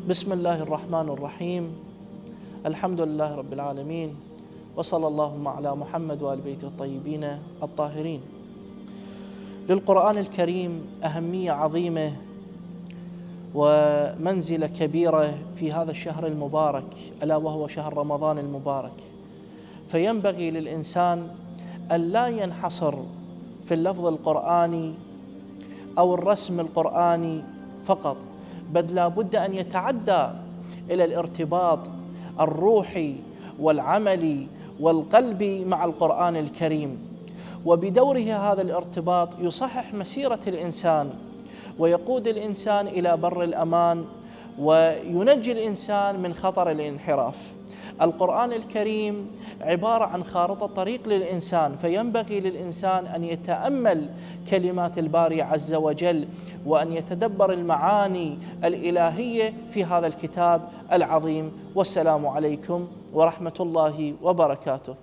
بسم الله الرحمن الرحيم. الحمد لله رب العالمين، وصلى اللهم على محمد وآل بيته الطيبين الطاهرين. للقرآن الكريم أهمية عظيمة ومنزلة كبيرة في هذا الشهر المبارك، ألا وهو شهر رمضان المبارك. فينبغي للإنسان أن لا ينحصر في اللفظ القرآني أو الرسم القرآني فقط، بل لا بد أن يتعدى إلى الارتباط الروحي والعملي والقلبي مع القرآن الكريم. وبدوره هذا الارتباط يصحح مسيرة الإنسان ويقود الإنسان إلى بر الأمان وينجي الإنسان من خطر الانحراف. القرآن الكريم عبارة عن خارطة طريق للإنسان، فينبغي للإنسان أن يتأمل كلمات الباري عز وجل وأن يتدبر المعاني الإلهية في هذا الكتاب العظيم. والسلام عليكم ورحمة الله وبركاته.